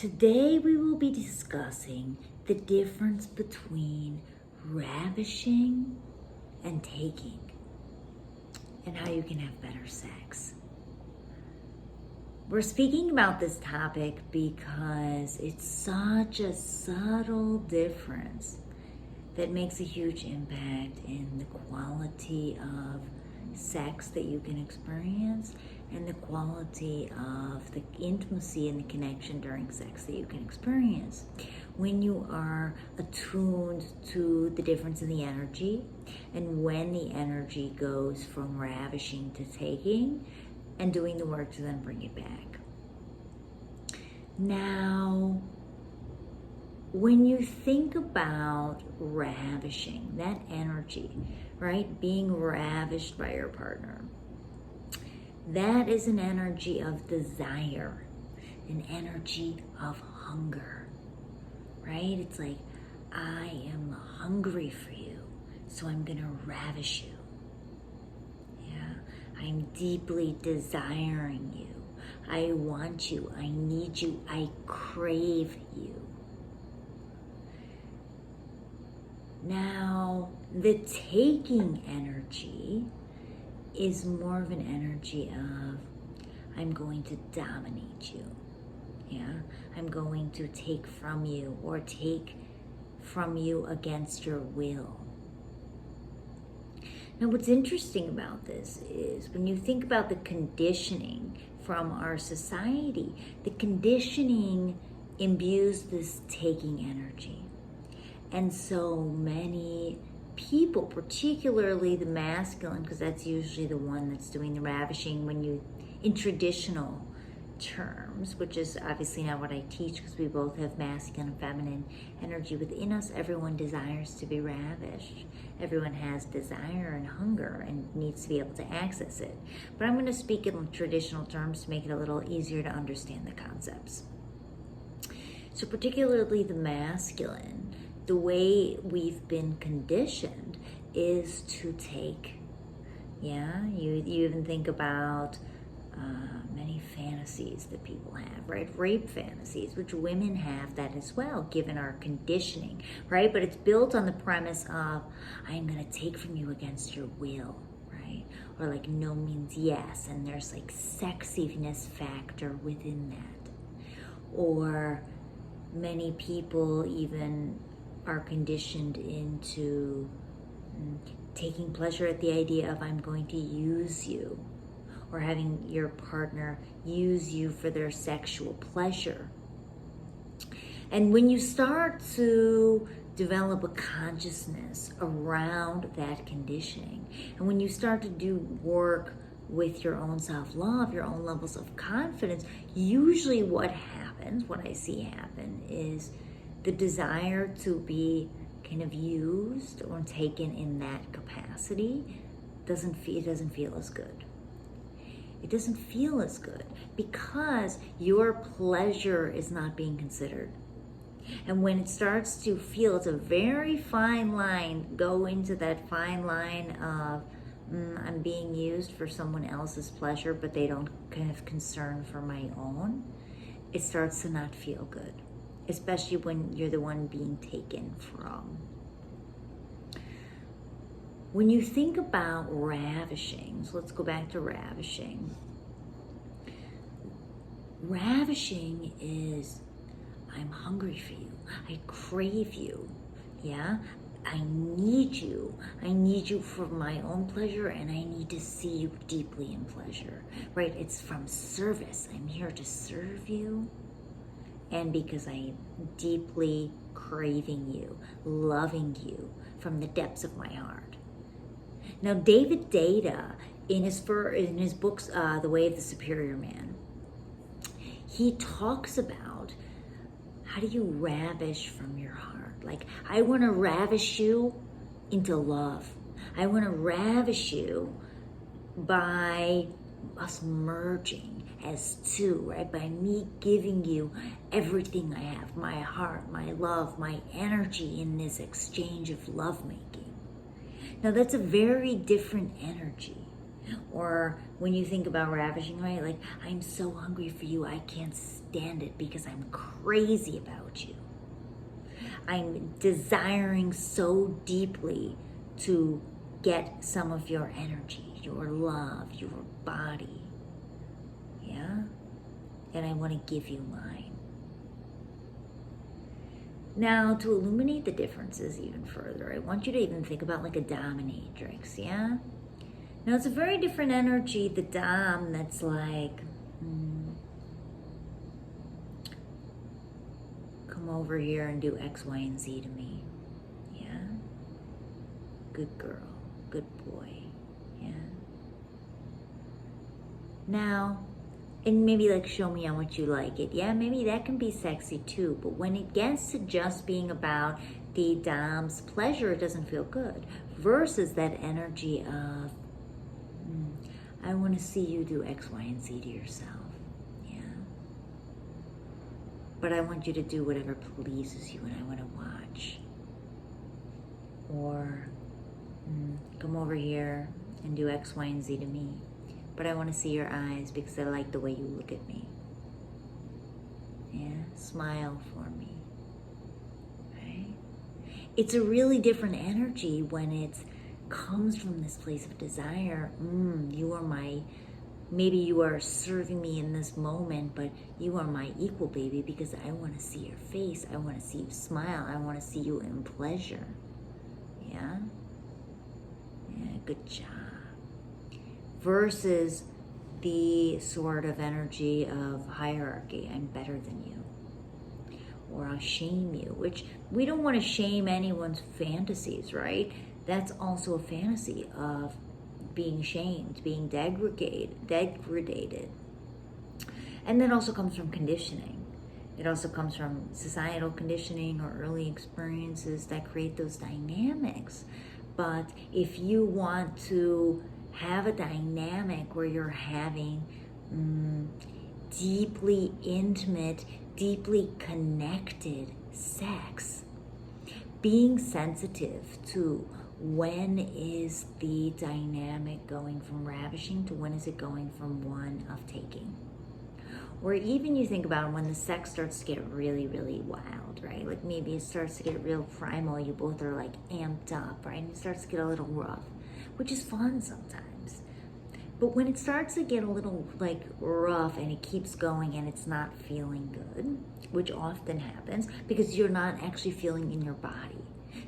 Today we will be discussing the difference between ravishing and taking, and how you can have better sex. We're speaking about this topic because it's such a subtle difference that makes a huge impact in the quality of sex that you can experience and the quality of the intimacy and the connection during sex that you can experience. When you are attuned to the difference in the energy and when the energy goes from ravishing to taking and doing the work to then bring it back. Now, when you think about ravishing, that energy, right? Being ravished by your partner, that is an energy of desire, an energy of hunger, right? It's like, I am hungry for you, so I'm gonna ravish you. Yeah, I'm deeply desiring you. I want you, I need you, I crave you. Now, the taking energy is more of an energy of, I'm going to dominate you. Yeah, I'm going to take from you or take from you against your will. Now, what's interesting about this is when you think about the conditioning from our society, the conditioning imbues this taking energy. And so many people, particularly the masculine, because that's usually the one that's doing the ravishing in traditional terms, which is obviously not what I teach because we both have masculine and feminine energy within us. Everyone desires to be ravished. Everyone has desire and hunger and needs to be able to access it. But I'm going to speak in traditional terms to make it a little easier to understand the concepts. So particularly the masculine, the way we've been conditioned is to take. Yeah, you even think about many fantasies that people have, right? Rape fantasies, which women have that as well, given our conditioning, right? But it's built on the premise of, I'm gonna take from you against your will, right? Or like no means yes, and there's like sexiness factor within that. Or many people even are conditioned into taking pleasure at the idea of, I'm going to use you, or having your partner use you for their sexual pleasure. And when you start to develop a consciousness around that conditioning, and when you start to do work with your own self-love, your own levels of confidence, usually what happens, what I see happen, is the desire to be kind of used or taken in that capacity doesn't feel as good. It doesn't feel as good because your pleasure is not being considered. And when it starts to feel, it's a very fine line, go into that fine line of, I'm being used for someone else's pleasure, but they don't kind of concern for my own. It starts to not feel good, especially when you're the one being taken from. When you think about ravishing, so let's go back to ravishing. Ravishing is, I'm hungry for you. I crave you. Yeah? I need you. I need you for my own pleasure, and I need to see you deeply in pleasure. Right? It's from service. I'm here to serve you. And because I am deeply craving you, loving you from the depths of my heart. Now, David Deida, in his books, The Way of the Superior Man, he talks about, how do you ravish from your heart? Like, I want to ravish you into love. I want to ravish you by us merging as two, right? By me giving you everything I have, my heart, my love, my energy in this exchange of lovemaking. Now that's a very different energy. Or when you think about ravishing, right? Like, I'm so hungry for you, I can't stand it because I'm crazy about you. I'm desiring so deeply to get some of your energy, your love, your body. Yeah? And I want to give you mine. Now, to illuminate the differences even further, I want you to even think about like a dominatrix, yeah? Now, it's a very different energy, the dom, that's like, come over here and do X, Y, and Z to me, yeah? Good girl, good boy, yeah? Now, and maybe like show me how much you like it. Yeah, maybe that can be sexy too. But when it gets to just being about the dom's pleasure, it doesn't feel good. Versus that energy of, I want to see you do X, Y, and Z to yourself. Yeah. But I want you to do whatever pleases you and I want to watch. Or come over here and do X, Y, and Z to me. But I want to see your eyes because I like the way you look at me. Yeah, smile for me. Right? It's a really different energy when it comes from this place of desire. You are my, maybe you are serving me in this moment, but you are my equal, baby, because I want to see your face. I want to see you smile. I want to see you in pleasure. Yeah? Yeah, good job. Versus the sort of energy of hierarchy. I'm better than you. Or I'll shame you, which we don't want to shame anyone's fantasies, right? That's also a fantasy of being shamed, being degraded. And that also comes from conditioning. It also comes from societal conditioning or early experiences that create those dynamics. But if you want to have a dynamic where you're having deeply intimate, deeply connected sex, being sensitive to when is the dynamic going from ravishing to when is it going from one of taking. Or even you think about when the sex starts to get really, really wild, right? Like maybe it starts to get real primal, you both are like amped up, right? And it starts to get a little rough, which is fun sometimes. But when it starts to get a little like rough and it keeps going and it's not feeling good, which often happens because you're not actually feeling in your body.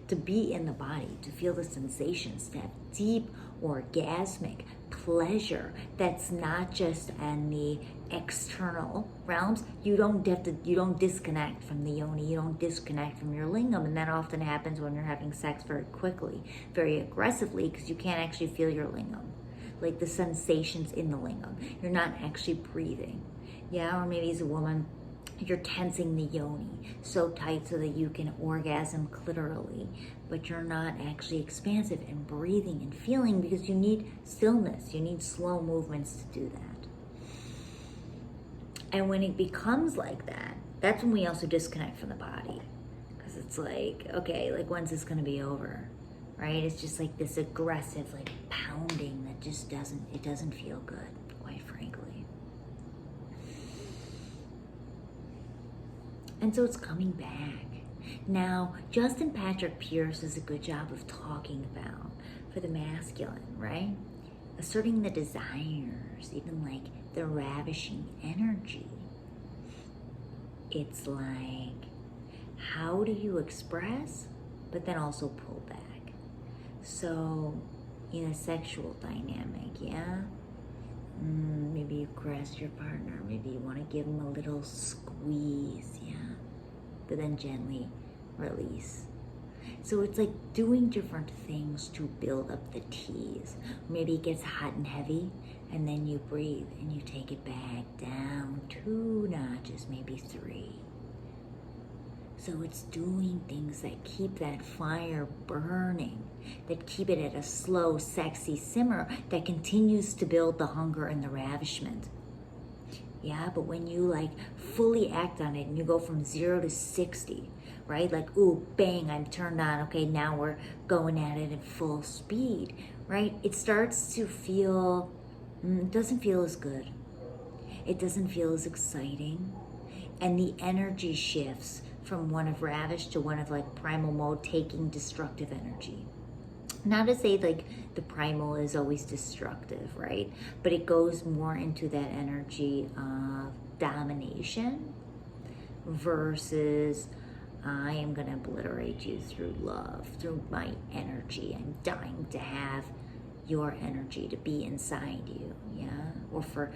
To be in the body, to feel the sensations, to have deep orgasmic pleasure that's not just in the external realms. You don't disconnect from the yoni, you don't disconnect from your lingam, and that often happens when you're having sex very quickly, very aggressively, because you can't actually feel your lingam, like the sensations in the lingam. You're not actually breathing. Yeah, or maybe as a woman, you're tensing the yoni so tight so that you can orgasm clitorally, but you're not actually expansive and breathing and feeling because you need stillness, you need slow movements to do that. And when it becomes like that, that's when we also disconnect from the body, because it's like, okay, like when's this gonna be over, right? It's just like this aggressive like pounding that just doesn't feel good, quite frankly. And so it's coming back. Now, Justin Patrick Pierce does a good job of talking about, for the masculine, right? Asserting the desires, even like the ravishing energy. It's like, how do you express, but then also pull back? So, in a sexual dynamic, yeah? Maybe you caress your partner, maybe you want to give him a little squeeze, yeah? But then gently release. So it's like doing different things to build up the tease. Maybe it gets hot and heavy, and then you breathe and you take it back down 2 notches, maybe 3. So it's doing things that keep that fire burning, that keep it at a slow, sexy simmer that continues to build the hunger and the ravishment. Yeah, but when you like fully act on it and you go from 0 to 60, right? Like, ooh, bang, I'm turned on. Okay, now we're going at it at full speed, right? It starts to feel, it doesn't feel as good. It doesn't feel as exciting. And the energy shifts from one of ravish to one of like primal mode, taking destructive energy. Not to say like the primal is always destructive, right? But it goes more into that energy of domination versus I am going to obliterate you through love, through my energy. I'm dying to have your energy to be inside you, yeah? Or for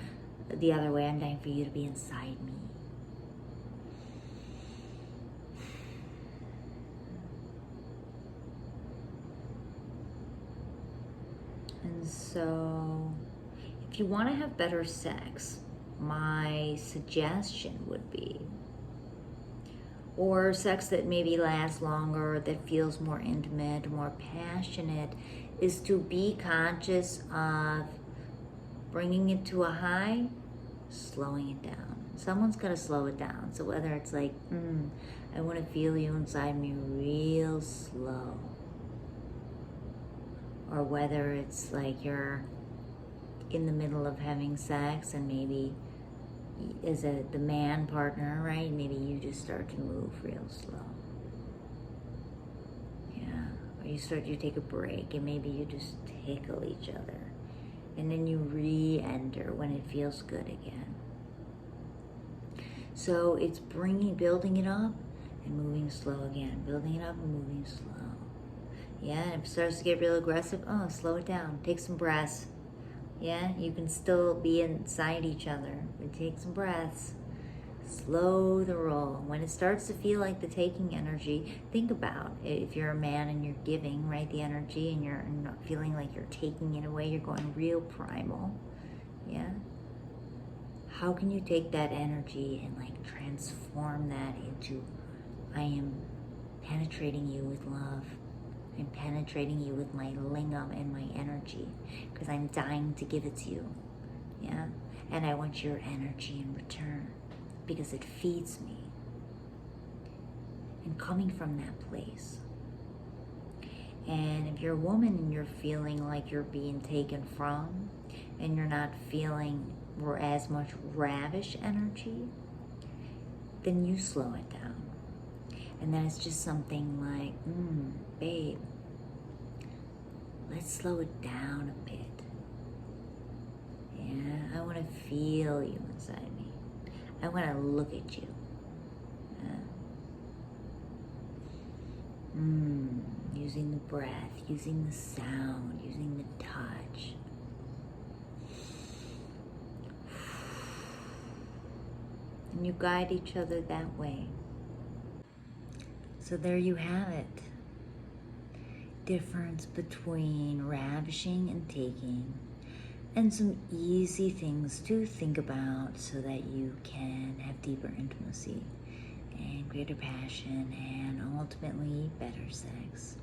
the other way, I'm dying for you to be inside me. And so, if you want to have better sex, my suggestion would be, or sex that maybe lasts longer, that feels more intimate, more passionate, is to be conscious of bringing it to a high, slowing it down. Someone's got to slow it down. So whether it's like, I want to feel you inside me real slow, or whether it's like you're in the middle of having sex and maybe as the man partner, right? Maybe you just start to move real slow. Yeah. Or you take a break and maybe you just tickle each other. And then you re-enter when it feels good again. So it's building it up and moving slow again. Building it up and moving slow. Yeah, and if it starts to get real aggressive, slow it down. Take some breaths. Yeah, you can still be inside each other, but take some breaths. Slow the roll. When it starts to feel like the taking energy, think about if you're a man and you're giving, right, the energy, and you're not feeling like you're taking it away, you're going real primal. Yeah. How can you take that energy and like transform that into, I am penetrating you with love. I'm penetrating you with my lingam and my energy because I'm dying to give it to you. Yeah. And I want your energy in return because it feeds me. And coming from that place. And if you're a woman and you're feeling like you're being taken from and you're not feeling as much ravish energy, then you slow it down. And then it's just something like, babe, let's slow it down a bit. Yeah, I want to feel you inside me. I want to look at you. Using the breath, using the sound, using the touch. And you guide each other that way. So there you have it. Difference between ravishing and taking, and some easy things to think about so that you can have deeper intimacy and greater passion and ultimately better sex.